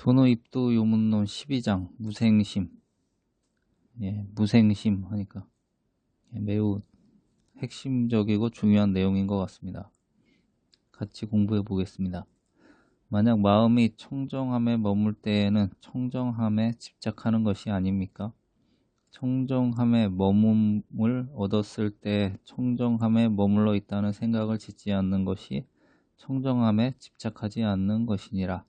도노입도 요문론 12장 무생심. 무생심 하니까 매우 핵심적이고 중요한 내용인 것 같습니다. 같이 공부해 보겠습니다. 만약 마음이 청정함에 머물 때에는 청정함에 집착하는 것이 아닙니까? 청정함에 머금을 얻었을 때 청정함에 머물러 있다는 생각을 짓지 않는 것이 청정함에 집착하지 않는 것이니라.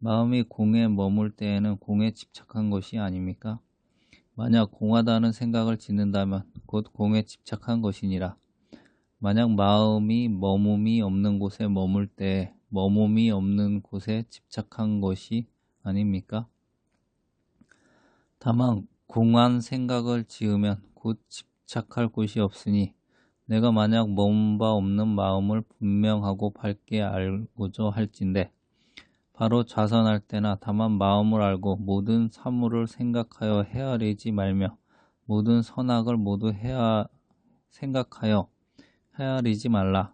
마음이 공에 머물 때에는 공에 집착한 것이 아닙니까? 만약 공하다는 생각을 짓는다면 곧 공에 집착한 것이니라. 만약 마음이 머뭅이 없는 곳에 머물 때 머뭅이 없는 곳에 집착한 것이 아닙니까? 다만 공한 생각을 지으면 곧 집착할 곳이 없으니 내가 만약 머문 바 없는 마음을 분명하고 밝게 알고자 할진대 바로 좌선할 때나 다만 마음을 알고 모든 사물을 생각하여 헤아리지 말며 모든 선악을 모두 생각하여 헤아리지 말라.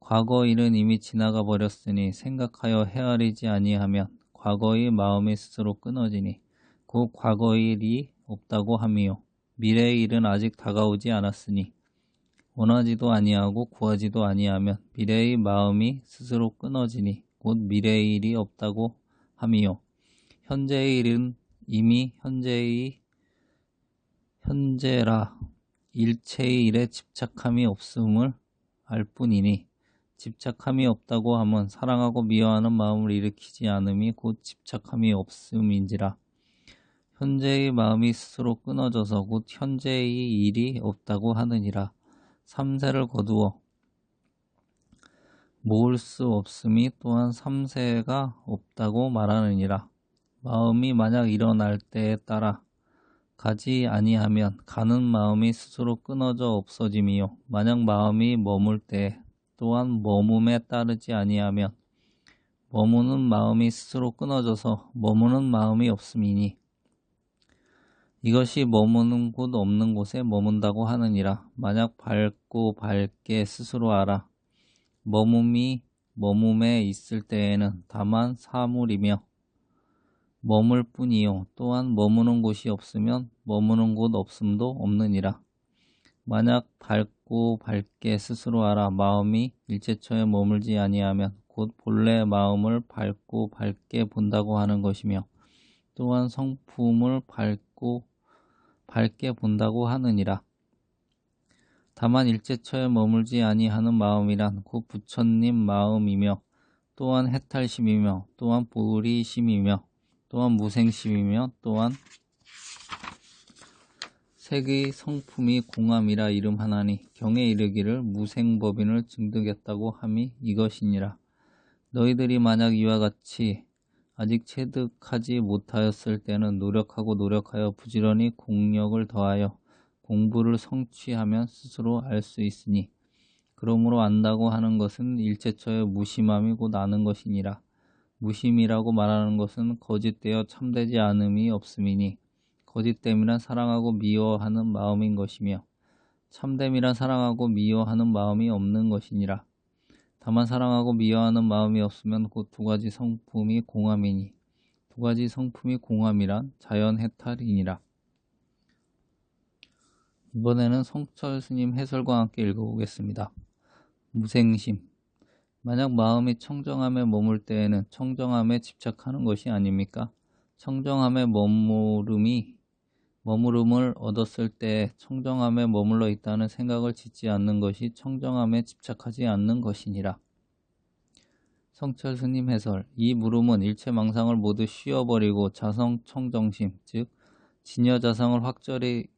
과거 일은 이미 지나가 버렸으니 생각하여 헤아리지 아니하면 과거의 마음이 스스로 끊어지니 곧 과거의 일이 없다고 함이요 미래의 일은 아직 다가오지 않았으니 원하지도 아니하고 구하지도 아니하면 미래의 마음이 스스로 끊어지니 곧 미래의 일이 없다고 함이요 현재의 일은 이미 현재라 일체의 일에 집착함이 없음을 알 뿐이니 집착함이 없다고 하면 사랑하고 미워하는 마음을 일으키지 않음이 곧 집착함이 없음인지라. 현재의 마음이 스스로 끊어져서 곧 현재의 일이 없다고 하느니라. 3세를 거두어 모을 수 없음이 또한 3세가 없다고 말하느니라. 마음이 만약 일어날 때에 따라 가지 아니하면 가는 마음이 스스로 끊어져 없어짐이요 만약 마음이 머물 때 또한 머뭅에 따르지 아니하면 머무는 마음이 스스로 끊어져서 머무는 마음이 없음이니 이것이 머무는 곳 없는 곳에 머문다고 하느니라. 만약 밝게 스스로 알아 머뭅에 있을 때에는 다만 사물이며 머물 뿐이요 또한 머무는 곳이 없으면 머무는 곳 없음도 없느니라. 만약 밝게 스스로 알아 마음이 일체처에 머물지 아니하면 곧 본래 마음을 밝게 본다고 하는 것이며 또한 성품을 밝게 본다고 하느니라. 다만 일체처에 머물지 아니하는 마음이란 곧 부처님 마음이며 또한 해탈심이며 또한 보리심이며 또한 무생심이며 또한 색의 성품이 공함이라 이름하나니 경에 이르기를 무생법인을 증득했다고 함이 이것이니라. 너희들이 만약 이와 같이 아직 체득하지 못하였을 때는 노력하여 부지런히 공력을 더하여 공부를 성취하면 스스로 알 수 있으니 그러므로 안다고 하는 것은 일체처의 무심함이 곧 아는 것이니라. 무심이라고 말하는 것은 거짓되어 참되지 않음이 없음이니 거짓됨이란 사랑하고 미워하는 마음인 것이며 참됨이란 사랑하고 미워하는 마음이 없는 것이니라. 다만 사랑하고 미워하는 마음이 없으면 곧 두 가지 성품이 공함이니 두 가지 성품이 공함이란 자연해탈이니라. 이번에는 성철 스님 해설과 함께 읽어보겠습니다. 무생심. 만약 마음이 청정함에 머물 때에는 청정함에 집착하는 것이 아닙니까? 청정함에 머무름을 얻었을 때 청정함에 머물러 있다는 생각을 짓지 않는 것이 청정함에 집착하지 않는 것이니라. 성철 스님 해설. 이 물음은 일체 망상을 모두 쉬어버리고 자성청정심, 즉 진여자성을 확절히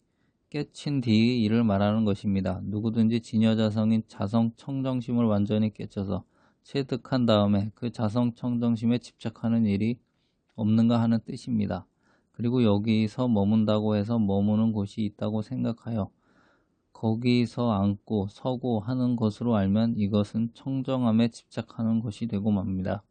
깨친 뒤의 일을 말하는 것입니다. 누구든지 진여자성인 자성청정심을 완전히 깨쳐서 체득한 다음에 그 자성청정심에 집착하는 일이 없는가 하는 뜻입니다. 그리고 여기서 머문다고 해서 머무는 곳이 있다고 생각하여 거기서 앉고 서고 하는 것으로 알면 이것은 청정함에 집착하는 것이 되고 맙니다.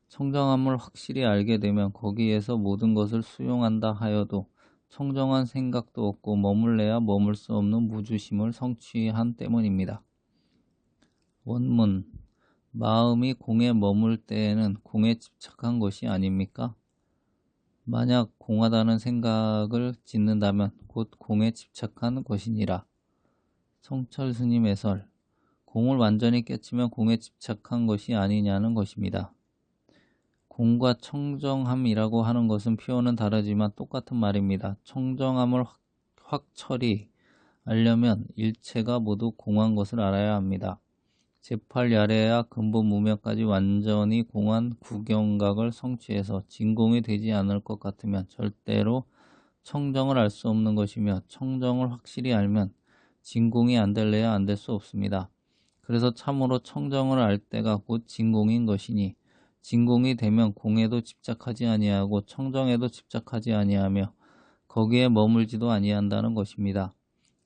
청정함을 확실히 알게 되면 거기에서 모든 것을 수용한다 하여도 청정한 생각도 없고 머물래야 머물 수 없는 무주심을 성취한 때문입니다. 원문. 마음이 공에 머물 때에는 공에 집착한 것이 아닙니까? 만약 공하다는 생각을 짓는다면 곧 공에 집착한 것이니라. 성철 스님 해설. 공을 완전히 깨치면 공에 집착한 것이 아니냐는 것입니다. 공과 청정함이라고 하는 것은 표현은 다르지만 똑같은 말입니다. 청정함을 확철이 알려면 일체가 모두 공한 것을 알아야 합니다. 제8야레야 근본 무명까지 완전히 공한 구경각을 성취해서 진공이 되지 않을 것 같으면 절대로 청정을 알 수 없는 것이며, 청정을 확실히 알면 진공이 안 될래야 안 될 수 없습니다. 그래서 참으로 청정을 알 때가 곧 진공인 것이니, 진공이 되면 공에도 집착하지 아니하고 청정에도 집착하지 아니하며 거기에 머물지도 아니한다는 것입니다.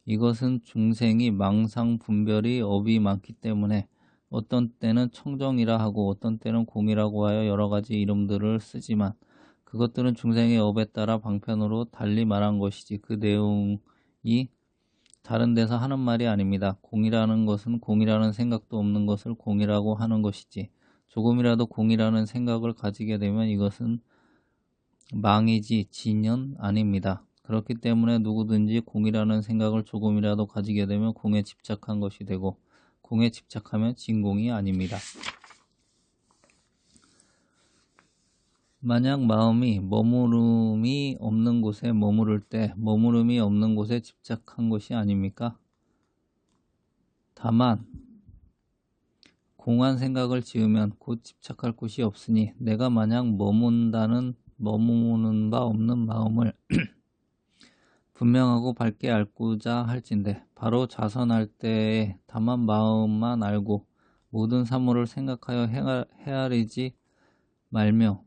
이것은 중생이 망상 분별이 업이 많기 때문에 어떤 때는 청정이라 하고 어떤 때는 공이라고 하여 여러 가지 이름들을 쓰지만, 그것들은 중생의 업에 따라 방편으로 달리 말한 것이지 그 내용이 다른 데서 하는 말이 아닙니다. 공이라는 것은 공이라는 생각도 없는 것을 공이라고 하는 것이지, 조금이라도 공이라는 생각을 가지게 되면 이것은 망이지 진연 아닙니다. 그렇기 때문에 누구든지 공이라는 생각을 조금이라도 가지게 되면 공에 집착한 것이 되고, 공에 집착하면 진공이 아닙니다. 만약 마음이 머무름이 없는 곳에 머무를 때 머무름이 없는 곳에 집착한 것이 아닙니까? 다만 공한 생각을 지으면 곧 집착할 곳이 없으니, 내가 만약 머무는 바 없는 마음을 분명하고 밝게 알고자 할진대, 바로 자선할 때에 다만 마음만 알고 모든 사물을 생각하여 헤아리지 말며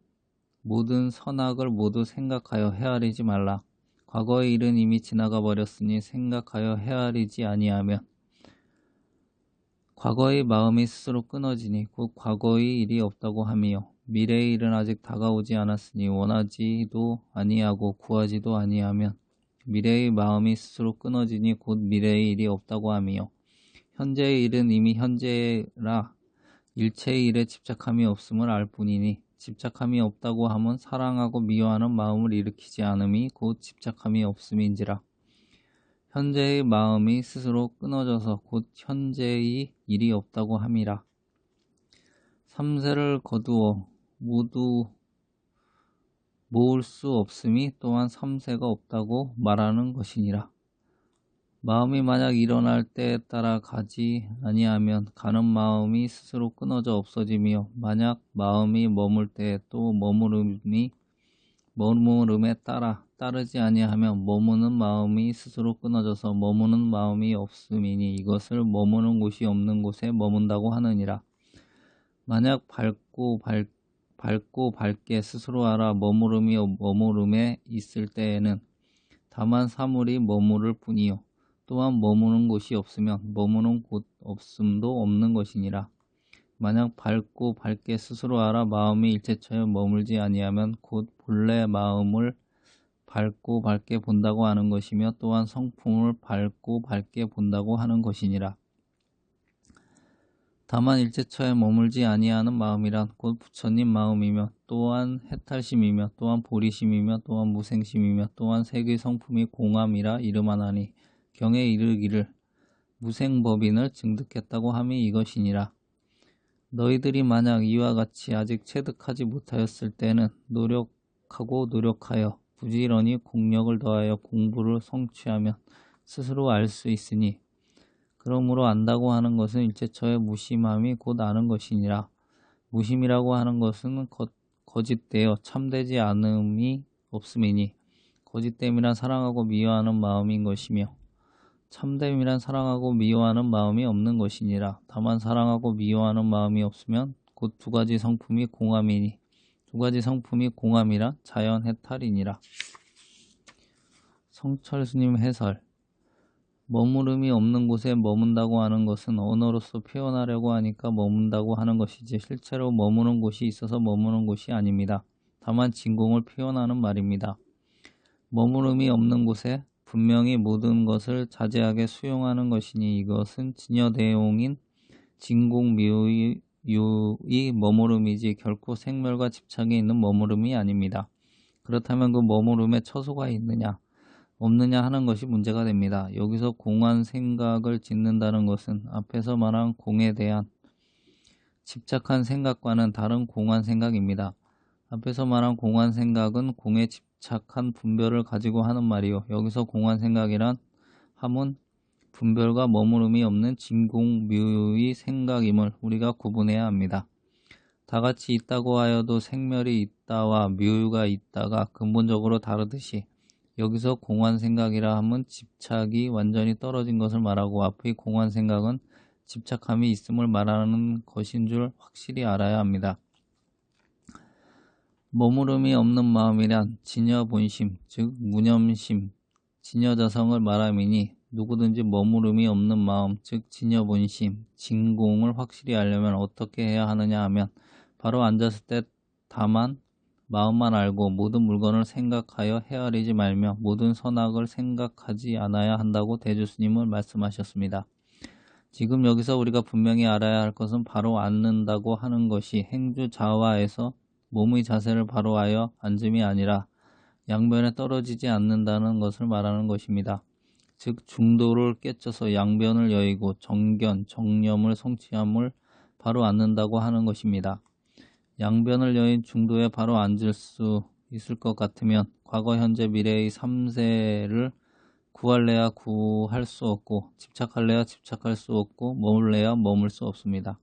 모든 선악을 모두 생각하여 헤아리지 말라. 과거의 일은 이미 지나가 버렸으니 생각하여 헤아리지 아니하면 과거의 마음이 스스로 끊어지니 곧 과거의 일이 없다고 함이요, 미래의 일은 아직 다가오지 않았으니 원하지도 아니하고 구하지도 아니하면 미래의 마음이 스스로 끊어지니 곧 미래의 일이 없다고 함이요, 현재의 일은 이미 현재라 일체의 일에 집착함이 없음을 알 뿐이니, 집착함이 없다고 함은 사랑하고 미워하는 마음을 일으키지 않음이 곧 집착함이 없음인지라. 현재의 마음이 스스로 끊어져서 곧 현재의 일이 없다고 함이라. 삼세를 거두어 모두 모을 수 없음이 또한 삼세가 없다고 말하는 것이니라. 마음이 만약 일어날 때에 따라 가지 아니하면 가는 마음이 스스로 끊어져 없어지며, 만약 마음이 머물 때에 또 머무름에 따르지 아니하면 머무는 마음이 스스로 끊어져서 머무는 마음이 없음이니 이것을 머무는 곳이 없는 곳에 머문다고 하느니라. 만약 밝고 밝게 스스로 알아 머무름에 있을 때에는 다만 사물이 머무를 뿐이요, 또한 머무는 곳이 없으면 머무는 곳 없음도 없는 것이니라. 만약 밝게 스스로 알아 마음이 일체처에 머물지 아니하면 곧 본래 마음을 밝고 밝게 본다고 하는 것이며, 또한 성품을 밝고 밝게 본다고 하는 것이니라. 다만 일체처에 머물지 아니하는 마음이란 곧 부처님 마음이며, 또한 해탈심이며, 또한 보리심이며, 또한 무생심이며, 또한 색의 성품이 공함이라 이름하나니, 경에 이르기를 무생법인을 증득했다고 함이 이것이니라. 너희들이 만약 이와 같이 아직 체득하지 못하였을 때는 노력하여 부지런히 공력을 더하여 공부를 성취하면 스스로 알 수 있으니, 그러므로 안다고 하는 것은 일체처의 무심함이 곧 아는 것이니라. 무심이라고 하는 것은 거짓되어 참되지 않음이 없음이니, 거짓됨이란 사랑하고 미워하는 마음인 것이며, 참됨이란 사랑하고 미워하는 마음이 없는 것이니라. 다만 사랑하고 미워하는 마음이 없으면 곧 두 가지 성품이 공함이니, 두 가지 성품이 공함이라 자연 해탈이니라. 성철 스님 해설. 머무름이 없는 곳에 머문다고 하는 것은 언어로서 표현하려고 하니까 머문다고 하는 것이지, 실제로 머무는 곳이 있어서 머무는 곳이 아닙니다. 다만 진공을 표현하는 말입니다. 머무름이 없는 곳에 분명히 모든 것을 자제하게 수용하는 것이니, 이것은 진여대용인 진공미의 묘유의 머무름이지 결코 생멸과 집착이 있는 머무름이 아닙니다. 그렇다면 그 머무름에 처소가 있느냐 없느냐 하는 것이 문제가 됩니다. 여기서 공한 생각을 짓는다는 것은 앞에서 말한 공에 대한 집착한 생각과는 다른 공한 생각입니다. 앞에서 말한 공한 생각은 공에 집착한 분별을 가지고 하는 말이요. 여기서 공한 생각이란 함은 분별과 머무름이 없는 진공묘유의 생각임을 우리가 구분해야 합니다. 다 같이 있다고 하여도 생멸이 있다와 묘유가 있다가 근본적으로 다르듯이 여기서 공한 생각이라 함은 집착이 완전히 떨어진 것을 말하고 앞의 공한 생각은 집착함이 있음을 말하는 것인 줄 확실히 알아야 합니다. 머무름이 없는 마음이란 진여본심, 즉 무념심, 진여자성을 말함이니 누구든지 머무름이 없는 마음, 즉 진여본심, 진공을 확실히 알려면 어떻게 해야 하느냐 하면 바로 앉았을 때 다만 마음만 알고 모든 물건을 생각하여 헤아리지 말며 모든 선악을 생각하지 않아야 한다고 대주스님은 말씀하셨습니다. 지금 여기서 우리가 분명히 알아야 할 것은 바로 앉는다고 하는 것이 행주자화에서 몸의 자세를 바로 하여 앉음이 아니라 양변에 떨어지지 않는다는 것을 말하는 것입니다. 즉 중도를 깨쳐서 양변을 여의고 정견, 정념을 성취함을 바로 앉는다고 하는 것입니다. 양변을 여인 중도에 바로 앉을 수 있을 것 같으면 과거, 현재, 미래의 3세를 구할래야 구할 수 없고 집착할래야 집착할 수 없고 머물래야 머물 수 없습니다.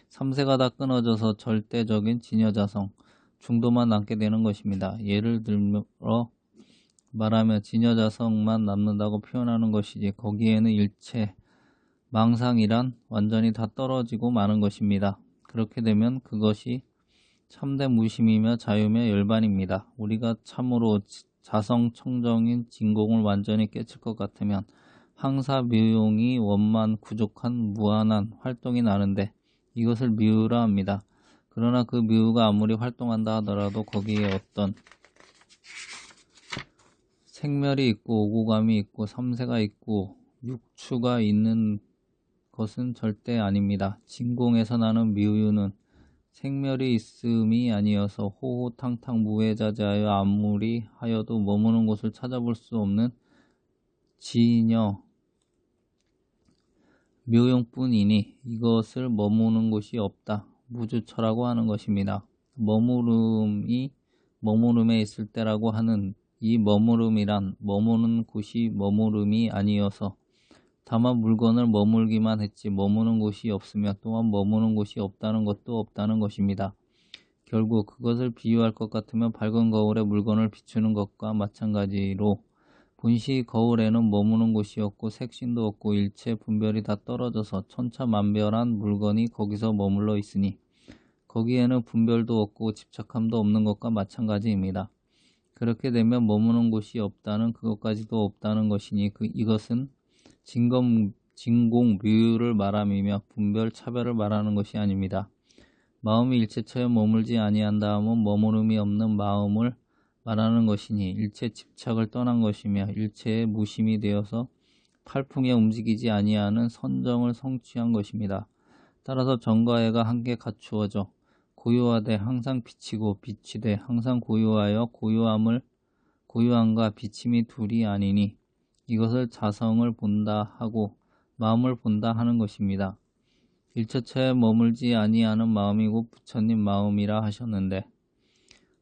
3세가 다 끊어져서 절대적인 진여자성, 중도만 남게 되는 것입니다. 예를 들어 말하면 진여자성만 남는다고 표현하는 것이지 거기에는 일체 망상이란 완전히 다 떨어지고 마는 것입니다. 그렇게 되면 그것이 참된 무심이며 자유며 열반입니다. 우리가 참으로 자성청정인 진공을 완전히 깨칠 것 같으면 항사묘용이 원만 부족한 무한한 활동이 나는데 이것을 묘유라 합니다. 그러나 그 묘유가 아무리 활동한다 하더라도 거기에 어떤 생멸이 있고 오고감이 있고 삼세가 있고 육추가 있는 것은 절대 아닙니다. 진공에서 나는 묘유는 생멸이 있음이 아니어서 호호탕탕 무해자재하여 아무리 하여도 머무는 곳을 찾아볼 수 없는 진여 묘용뿐이니 이것을 머무는 곳이 없다. 무주처라고 하는 것입니다. 머무름에 있을 때라고 하는 이 머무름이란 머무는 곳이 머무름이 아니어서 다만 물건을 머물기만 했지 머무는 곳이 없으며 또한 머무는 곳이 없다는 것도 없다는 것입니다. 결국 그것을 비유할 것 같으면 밝은 거울에 물건을 비추는 것과 마찬가지로 본시 거울에는 머무는 곳이 없고 색신도 없고 일체 분별이 다 떨어져서 천차만별한 물건이 거기서 머물러 있으니 거기에는 분별도 없고 집착함도 없는 것과 마찬가지입니다. 그렇게 되면 머무는 곳이 없다는 그것까지도 없다는 것이니 이것은 진공 묘유를 말함이며 분별 차별을 말하는 것이 아닙니다. 마음이 일체처에 머물지 아니한다 하면 머무름이 없는 마음을 말하는 것이니 일체 집착을 떠난 것이며 일체의 무심이 되어서 팔풍에 움직이지 아니하는 선정을 성취한 것입니다. 따라서 정과 예가 함께 갖추어져 고요하되 항상 비치고 비치되 항상 고요하여 고요함과 비침이 둘이 아니니 이것을 자성을 본다 하고 마음을 본다 하는 것입니다. 일체처에 머물지 아니하는 마음이고 부처님 마음이라 하셨는데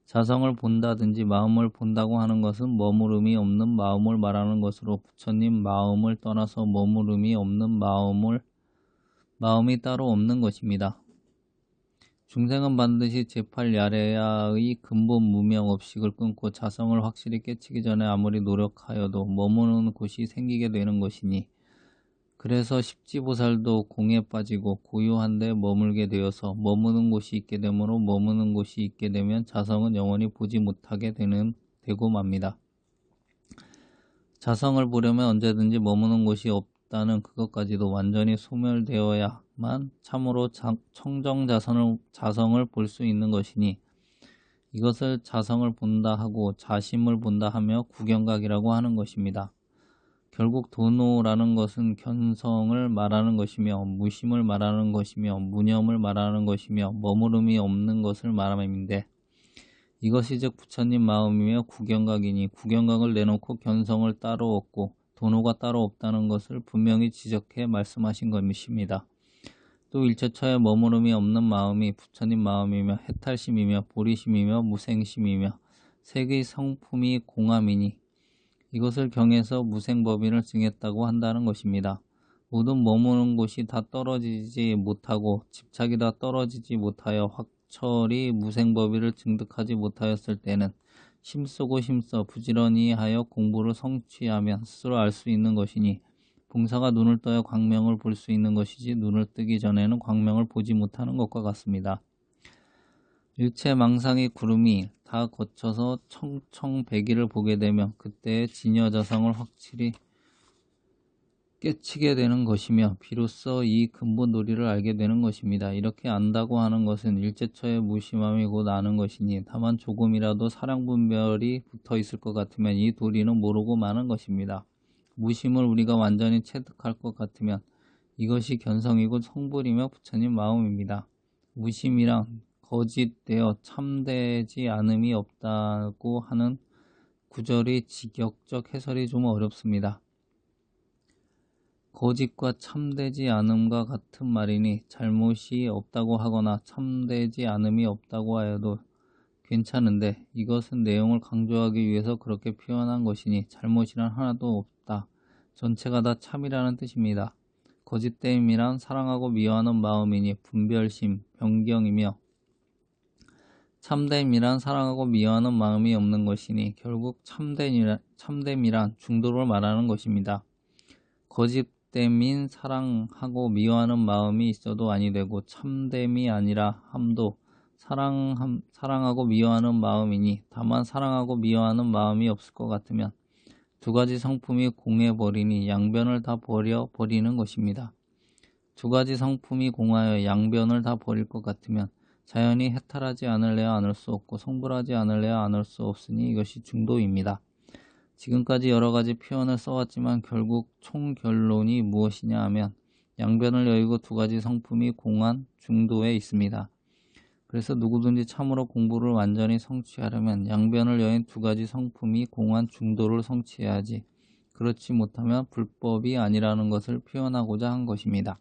자성을 본다든지 마음을 본다고 하는 것은 머무름이 없는 마음을 말하는 것으로 부처님 마음을 떠나서 머무름이 없는 마음이 따로 없는 것입니다. 중생은 반드시 제8야레야의 근본 무명업식을 끊고 자성을 확실히 깨치기 전에 아무리 노력하여도 머무는 곳이 생기게 되는 것이니 그래서 십지보살도 공에 빠지고 고요한 데 머물게 되어서 머무는 곳이 있게 되므로 머무는 곳이 있게 되면 자성은 영원히 보지 못하게 되고 맙니다. 자성을 보려면 언제든지 머무는 곳이 없다는 그것까지도 완전히 소멸되어야만 참으로 청정자성을 볼 수 있는 것이니 이것을 자성을 본다 하고 자심을 본다 하며 구경각이라고 하는 것입니다. 결국 도노라는 것은 견성을 말하는 것이며 무심을 말하는 것이며 무념을 말하는 것이며 머무름이 없는 것을 말함인데 이것이 즉 부처님 마음이며 구경각이니 구경각을 내놓고 견성을 따로 얻고 도노가 따로 없다는 것을 분명히 지적해 말씀하신 것입니다. 또 일체처에 머무름이 없는 마음이 부처님 마음이며 해탈심이며 보리심이며 무생심이며 색의 성품이 공함이니 이것을 경에서 무생법인을 증했다고 한다는 것입니다. 모든 머무는 곳이 다 떨어지지 못하고 집착이 다 떨어지지 못하여 확철이 무생법인을 증득하지 못하였을 때는 힘쓰고 힘써 부지런히 하여 공부를 성취하면 스스로 알 수 있는 것이니 봉사가 눈을 떠야 광명을 볼 수 있는 것이지 눈을 뜨기 전에는 광명을 보지 못하는 것과 같습니다. 일체 망상의 구름이 다 거쳐서 청청백일을 보게 되면 그때의 진여자성을 확실히 깨치게 되는 것이며 비로소 이 근본 도리를 알게 되는 것입니다. 이렇게 안다고 하는 것은 일체처의 무심함이 곧 아는 것이니 다만 조금이라도 사량분별이 붙어 있을 것 같으면 이 도리는 모르고 마는 것입니다. 무심을 우리가 완전히 체득할 것 같으면 이것이 견성이고 성불이며 부처님 마음입니다. 무심이란 거짓되어 참되지 않음이 없다고 하는 구절의 직역적 해설이 좀 어렵습니다. 거짓과 참되지 않음과 같은 말이니 잘못이 없다고 하거나 참되지 않음이 없다고 하여도 괜찮은데 이것은 내용을 강조하기 위해서 그렇게 표현한 것이니 잘못이란 하나도 없다. 전체가 다 참이라는 뜻입니다. 거짓됨이란 사랑하고 미워하는 마음이니 분별심, 변경이며 참됨이란 사랑하고 미워하는 마음이 없는 것이니 결국 참됨이란 중도를 말하는 것입니다. 거짓됨인 사랑하고 미워하는 마음이 있어도 아니 되고 참됨이 아니라 함도 사랑하고 미워하는 마음이니 다만 사랑하고 미워하는 마음이 없을 것 같으면 두 가지 성품이 공해버리니 양변을 다 버려버리는 것입니다. 두 가지 성품이 공하여 양변을 다 버릴 것 같으면 자연히 해탈하지 않을래야 않을 수 없고 성불하지 않을래야 않을 수 없으니 이것이 중도입니다. 지금까지 여러 가지 표현을 써왔지만 결국 총결론이 무엇이냐 하면 양변을 여의고 두 가지 성품이 공한 중도에 있습니다. 그래서 누구든지 참으로 공부를 완전히 성취하려면 양변을 여인 두 가지 성품이 공한 중도를 성취해야지 그렇지 못하면 불법이 아니라는 것을 표현하고자 한 것입니다.